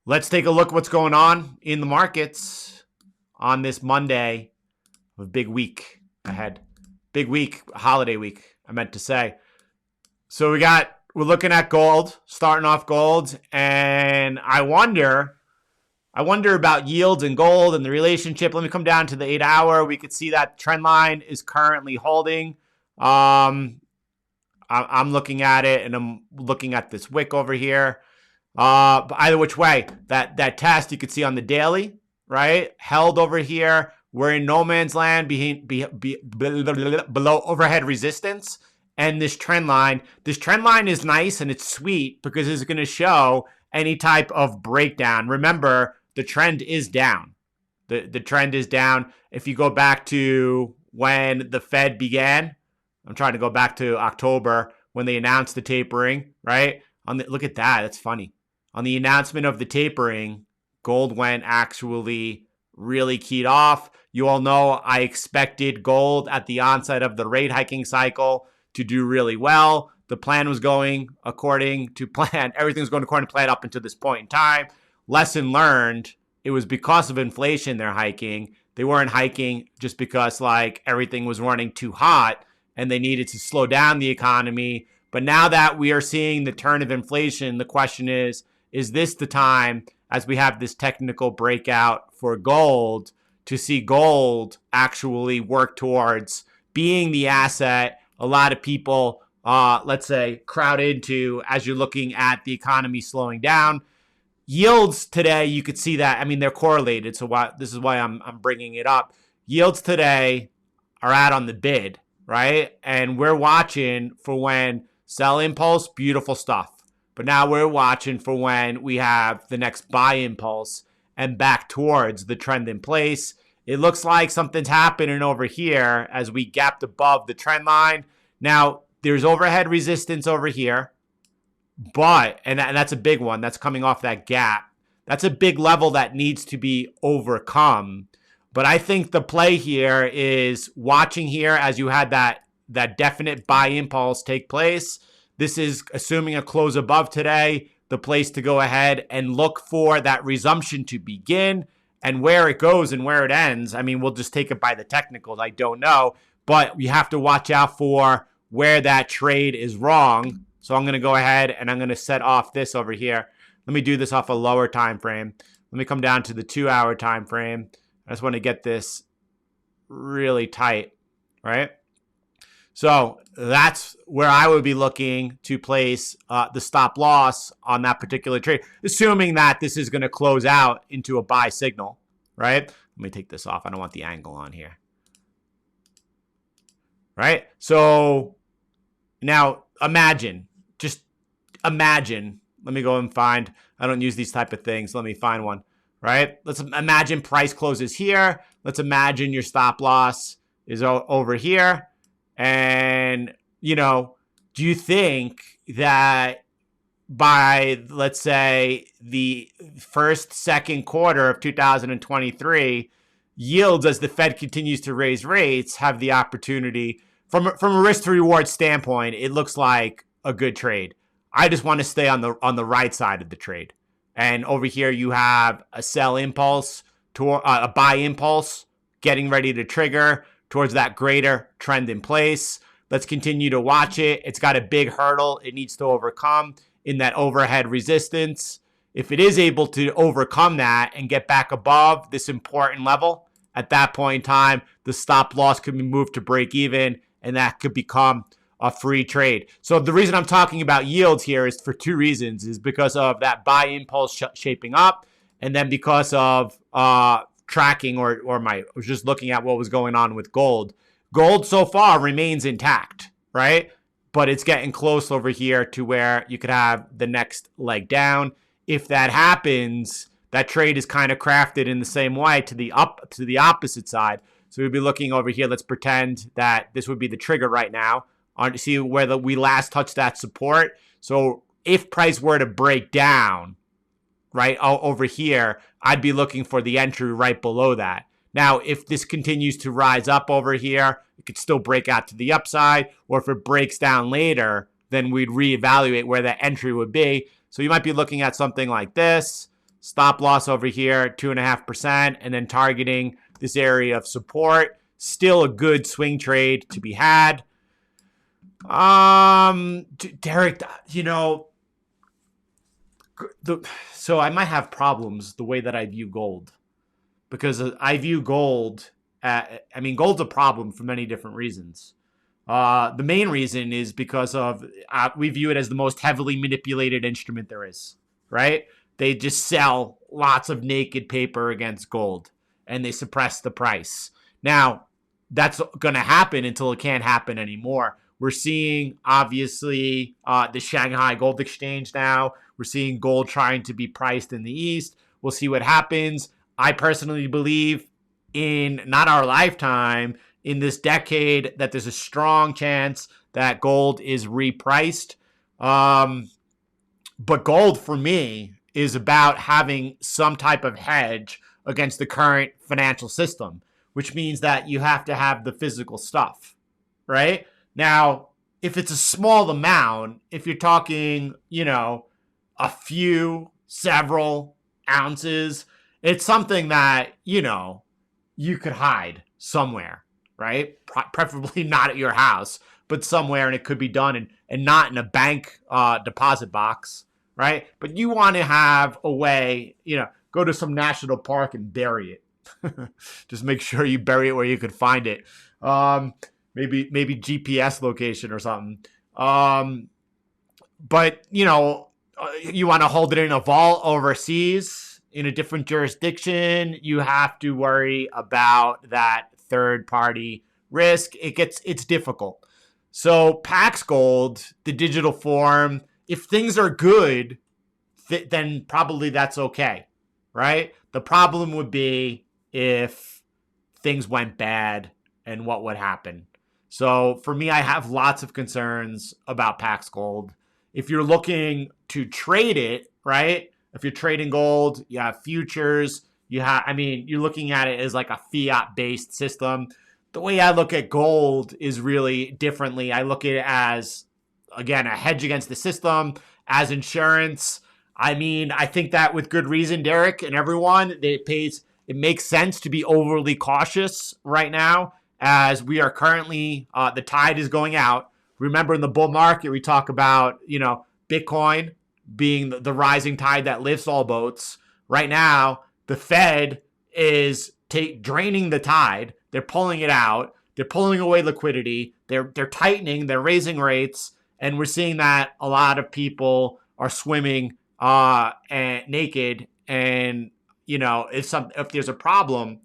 Let's take a look what's going on in the markets on this Monday of big week ahead. Big week, holiday week, I meant to say. So we're looking at gold, starting off gold, and I wonder about yields and gold and the relationship. Let me come down to the 8-hour. We could see that trend line is currently holding. I'm looking at it, and I'm looking at this wick over here. But either which way, that test you could see on the daily, right? Held over here. We're in no man's land below overhead resistance. And this trend line is nice and it's sweet because it's going to show any type of breakdown. Remember, the trend is down. The trend is down. If you go back to when the Fed began, I'm trying to go back to October when they announced the tapering, right? Look at that. That's funny. On the announcement of the tapering, gold went actually really keyed off. You all know I expected gold at the onset of the rate hiking cycle to do really well. The plan was going according to plan. Everything's going according to plan up until this point in time. Lesson learned, it was because of inflation they're hiking. They weren't hiking just because everything was running too hot and they needed to slow down the economy. But now that we are seeing the turn of inflation, the question is this the time, as we have this technical breakout for gold, to see gold actually work towards being the asset a lot of people, let's say, crowd into as you're looking at the economy slowing down? Yields today, you could see that. I mean, they're correlated. So this is why I'm bringing it up. Yields today are out on the bid, right? And we're watching for when sell impulse, beautiful stuff. But now we're watching for when we have the next buy impulse and back towards the trend in place. It looks like something's happening over here as we gapped above the trend line. Now, there's overhead resistance over here, and that's a big one. That's coming off that gap. That's a big level that needs to be overcome. But I think the play here is watching here as you had that definite buy impulse take place. This is assuming a close above today, the place to go ahead and look for that resumption to begin. And where it goes and where it ends, I mean, we'll just take it by the technicals. I don't know. But we have to watch out for where that trade is wrong. So I'm going to go ahead and I'm going to set off this over here. Let me do this off a lower time frame. Let me come down to the 2-hour time frame. I just want to get this really tight, right? So that's where I would be looking to place the stop loss on that particular trade, assuming that this is going to close out into a buy signal, right? Let me take this off. I don't want the angle on here, right? So now just imagine. Let me go and find. I don't use these type of things. Let me find one, right? Let's imagine price closes here. Let's imagine your stop loss is over here. And, do you think that by, let's say, the second quarter of 2023, yields, as the Fed continues to raise rates, have the opportunity, from a risk to reward standpoint, it looks like a good trade. I just want to stay on the right side of the trade. And over here, you have a sell impulse, a buy impulse, getting ready to trigger towards that greater trend in place. Let's continue to watch it. It's got a big hurdle it needs to overcome in that overhead resistance. If it is able to overcome that and get back above this important level, at that point in time, the stop loss could be moved to break even, and that could become a free trade. So the reason I'm talking about yields here is for two reasons. Is because of that buy impulse shaping up, and then because of tracking or I was just looking at what was going on with gold. Gold so far remains intact, right? But it's getting close over here to where you could have the next leg down. If that happens, that trade is kind of crafted in the same way to the opposite side. So we'd be looking over here. Let's pretend that this would be the trigger right now. See where we last touched that support. So if price were to break down, right over here, I'd be looking for the entry right below that. Now, if this continues to rise up over here, it could still break out to the upside, or if it breaks down later, then we'd reevaluate where that entry would be. So you might be looking at something like this, Stop loss over here, 2.5%, and then targeting this area of support. Still a good swing trade to be had. Derek, so I might have problems the way that I view gold, because I view gold. Gold's a problem for many different reasons. The main reason is because of we view it as the most heavily manipulated instrument there is, right? They just sell lots of naked paper against gold, and they suppress the price. Now, that's going to happen until it can't happen anymore. We're seeing, obviously, the Shanghai Gold Exchange now. We're seeing gold trying to be priced in the East. We'll see what happens. I personally believe in not our lifetime, in this decade, that there's a strong chance that gold is repriced. But gold, for me, is about having some type of hedge against the current financial system, which means that you have to have the physical stuff, right? Now, if it's a small amount, if you're talking, a few, several ounces, it's something that, you could hide somewhere, right? Preferably not at your house, but somewhere, and it could be done and not in a bank deposit box, right? But you want to have a way, go to some national park and bury it. Just make sure you bury it where you could find it. Maybe GPS location or something. But you want to hold it in a vault overseas in a different jurisdiction. You have to worry about that third party risk. It's difficult. So Pax Gold, the digital form, if things are good, then probably that's okay, right? The problem would be if things went bad and what would happen. So for me, I have lots of concerns about Pax Gold. If you're looking to trade it, right? If you're trading gold, you have futures. You're looking at it as like a fiat-based system. The way I look at gold is really differently. I look at it as, again, a hedge against the system, as insurance. I think that with good reason, Derek and everyone, it makes sense to be overly cautious right now, as we are currently, the tide is going out. Remember, in the bull market, we talk about, Bitcoin being the rising tide that lifts all boats. Right now, the Fed is draining the tide. They're pulling it out. They're pulling away liquidity. They're tightening. They're raising rates. And we're seeing that a lot of people are swimming and naked. And, if there's a problem,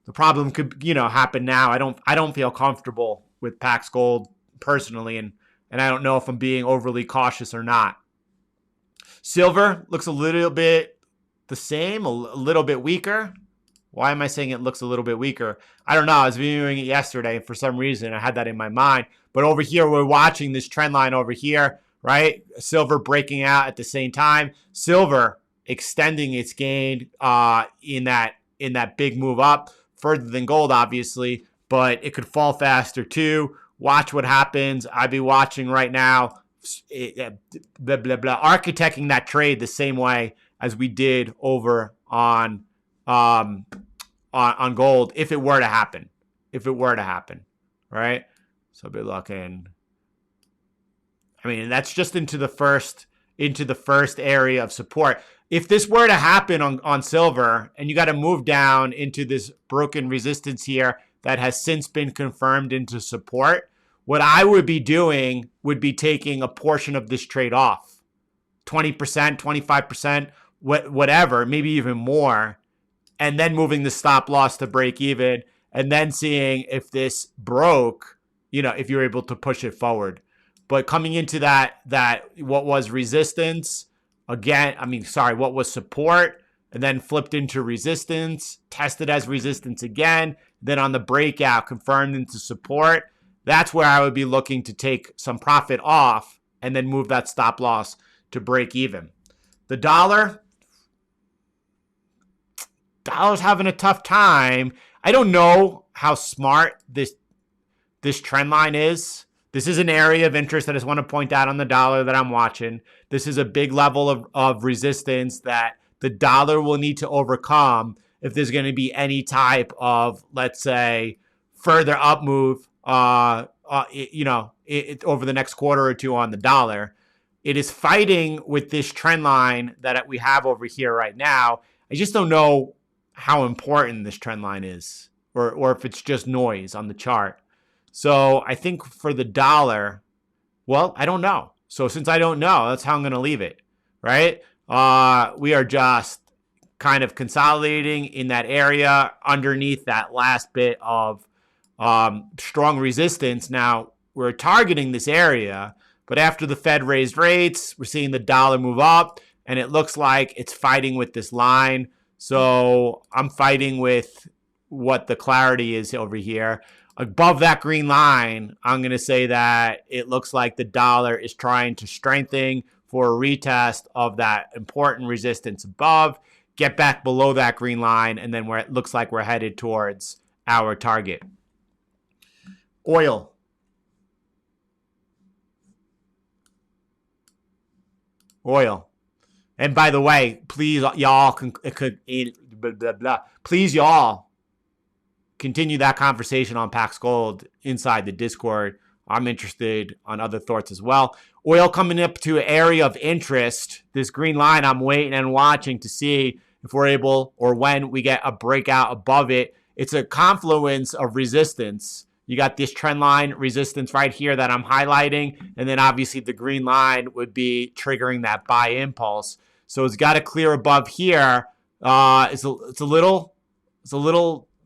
the problem could, happen now. I don't feel comfortable with Pax Gold personally, and I don't know if I'm being overly cautious or not. Silver looks a little bit the same, a little bit weaker. Why am I saying it looks a little bit weaker? I don't know. I was viewing it yesterday, and for some reason I had that in my mind. But over here, we're watching this trend line over here, right? Silver breaking out at the same time. Silver extending its gain in that big move up, further than gold, obviously, but it could fall faster too. Watch what happens. I'd be watching right now, architecting that trade the same way as we did over on gold, if it were to happen. Right? So I'll be looking. That's just into the first area of support. If this were to happen on silver, and you got to move down into this broken resistance here that has since been confirmed into support, what I would be doing would be taking a portion of this trade off, 20%, 25%, whatever, maybe even more, and then moving the stop loss to break even, and then seeing if this broke, if you're able to push it forward. But coming into that what was resistance, what was support, and then flipped into resistance, tested as resistance again, then on the breakout, confirmed into support. That's where I would be looking to take some profit off and then move that stop loss to break even. The dollar's having a tough time. I don't know how smart this trend line is. This is an area of interest that I just want to point out on the dollar that I'm watching. This is a big level of resistance that the dollar will need to overcome if there's going to be any type of, let's say, further up move, over the next quarter or two on the dollar. It is fighting with this trend line that we have over here right now. I just don't know how important this trend line is, or if it's just noise on the chart. So I think for the dollar, well, I don't know. So since I don't know, that's how I'm going to leave it, right? We are just kind of consolidating in that area underneath that last bit of strong resistance. Now, we're targeting this area, but after the Fed raised rates, we're seeing the dollar move up, and it looks like it's fighting with this line. So I'm fighting with what the clarity is over here. Above that green line, I'm going to say that it looks like the dollar is trying to strengthen for a retest of that important resistance above, get back below that green line, and then where it looks like we're headed towards our target. Oil. And by the way, please y'all please y'all continue that conversation on Pax Gold inside the Discord. I'm interested on other thoughts as well. Oil coming up to an area of interest. This green line, I'm waiting and watching to see if we're able, or when we get a breakout above it. It's a confluence of resistance. You got this trend line resistance right here that I'm highlighting, and then obviously the green line would be triggering that buy impulse. So it's got to clear above here. It's a little,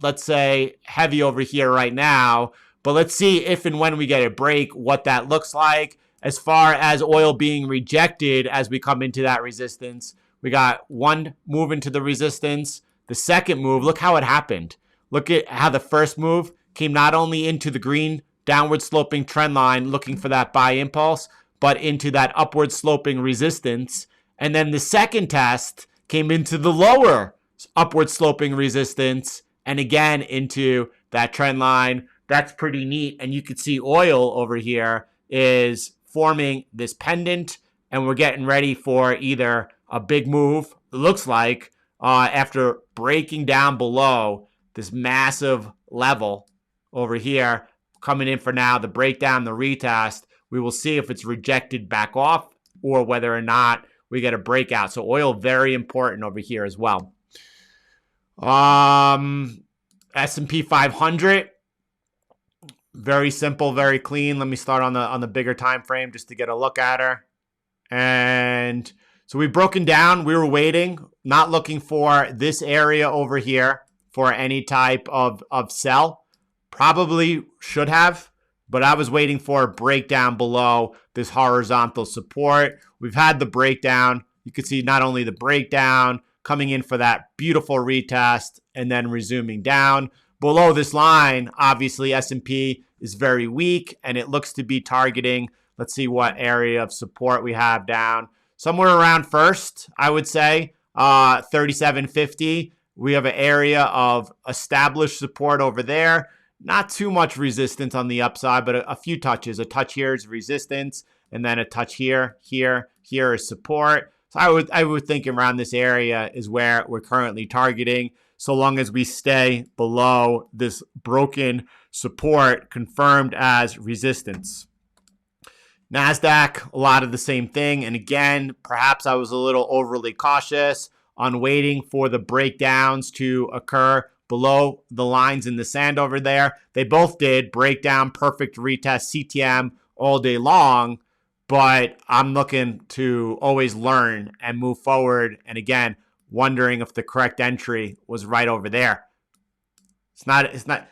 let's say, heavy over here right now. But let's see if and when we get a break, what that looks like. As far as oil being rejected as we come into that resistance, we got one move into the resistance. The second move, look how it happened. Look at how the first move came not only into the green downward sloping trend line looking for that buy impulse, but into that upward sloping resistance. And then the second test came into the lower upward sloping resistance and again into that trend line. That's pretty neat. And you can see oil over here is forming this pendant, and we're getting ready for either a big move, it looks like, after breaking down below this massive level over here, coming in for now, the breakdown, the retest. We will see if it's rejected back off or whether or not we get a breakout. So oil, very important over here as well. S&P 500, very simple, very clean. Let me start on the bigger time frame just to get a look at her. And so we've broken down. We were waiting, not looking for this area over here for any type of sell. Probably should have, but I was waiting for a breakdown below this horizontal support. We've had the breakdown. You can see not only the breakdown coming in for that beautiful retest and then resuming down. Below this line, obviously S&P is very weak and it looks to be targeting, let's see what area of support we have down. Somewhere around first, I would say, 37.50. We have an area of established support over there. Not too much resistance on the upside, but a few touches. A touch here is resistance, and then a touch here is support. So I would think around this area is where we're currently targeting, so long as we stay below this broken support confirmed as resistance. Nasdaq, a lot of the same thing. And again, perhaps I was a little overly cautious on waiting for the breakdowns to occur below the lines in the sand over there. They both did breakdown, perfect retest, CTM all day long, but I'm looking to always learn and move forward. And again, wondering if the correct entry was right over there. It's not,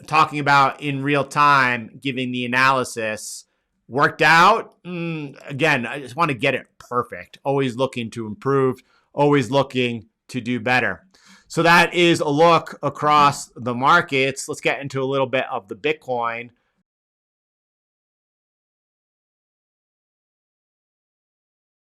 talking about in real time, giving the analysis worked out. Again, I just want to get it perfect. Always looking to improve, always looking to do better. So that is a look across the markets. Let's get into a little bit of the Bitcoin.